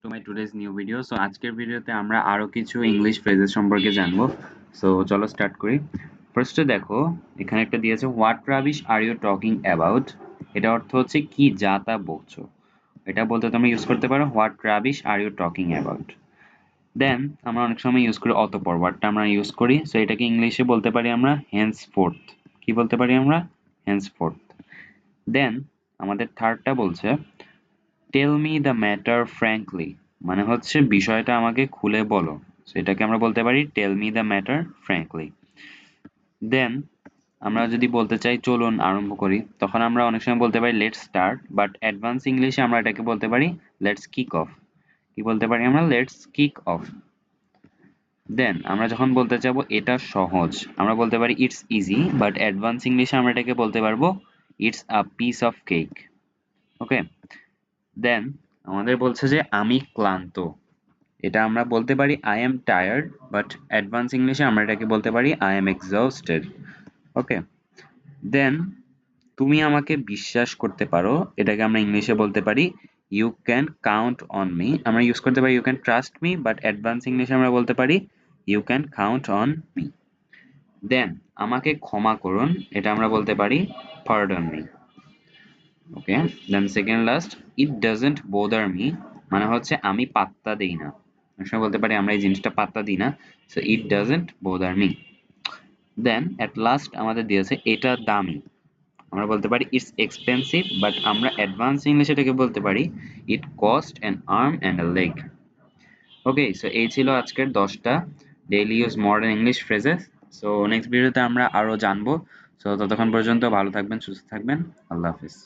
to my today's new video. So আজকের ভিডিওতে আমরা আরো কিছু ইংলিশ ফ্রেজেস সম্পর্কে জানবো। সো চলো স্টার্ট করি। ফার্স্টে দেখো এখানে একটা দিয়েছে what rubbish are you talking about. এটা অর্থ হচ্ছে কি যা তা বকছো। এটা বলতে তোমরা ইউজ করতে পারো what rubbish are you talking about. Then আমরা অনেক সময় ইউজ করি অতঃপর, ওয়ার্ডটা আমরা ইউজ করি। সো এটাকে ইংলিশে বলতে পারি আমরা হেন্সফোর্থ। কি বলতে পারি আমরা? হেন্সফোর্থ। দেন আমাদের থার্ডটা বলছে tell me the matter frankly, মানে হচ্ছে বিষয়টা আমাকে খুলে বলো। সেটাকে আমরা বলতে পারি tell me the matter frankly. Then আমরা যদি বলতে চাই চলুন আরম্ভ করি, তখন আমরা অনেক সময় বলতে পারি লেটস স্টার্ট, বাট অ্যাডভান্স ইংলিশে আমরা এটাকে বলতে পারি লেটস কিক অফ। কি বলতে পারি আমরা? Let's kick off. দেন আমরা যখন বলতে চাবো এটা সহজ, আমরা বলতে পারি ইটস ইজি, বাট অ্যাডভান্স ইংলিশে আমরা এটাকে বলতে পারবো it's a piece of cake. Okay. Then আমাদের বলছে যে আমি ক্লান্ত, এটা আমরা বলতে পারি I am tired, but advance ইংলিশে আমরা এটাকে বলতে পারি I am exhausted. Okay. Then তুমি আমাকে বিশ্বাস করতে পারো, এটাকে আমরা ইংলিশে বলতে পারি you can count on me. আমরা ইউজ করতে পারি you can trust me, but advance ইংলিশে আমরা বলতে পারি you can count on me. Then আমাকে ক্ষমা করুন, এটা আমরা বলতে পারি pardon me. Okay. Then second last it doesn't bother me, মানে হচ্ছে আমি পাত্তা দেই না। অনেক সময় বলতে পারি আমরা এই জিনিসটা পাত্তা দিই না, so it doesn't bother me. Then at last আমাদের দিয়েছে এটা দামি, আমরা বলতে পারি ইটস এক্সপেন্সিভ, বাট আমরা অ্যাডভান্স ইংলিশে এটাকে বলতে পারি it cost an arm and a leg. Okay, so এই ছিল আজকের 10টা daily use modern English phrases. So next ভিডিওতে আমরা আরো জানবো। সো ততক্ষণ পর্যন্ত ভালো থাকবেন, সুস্থ থাকবেন। আল্লাহ হাফিজ।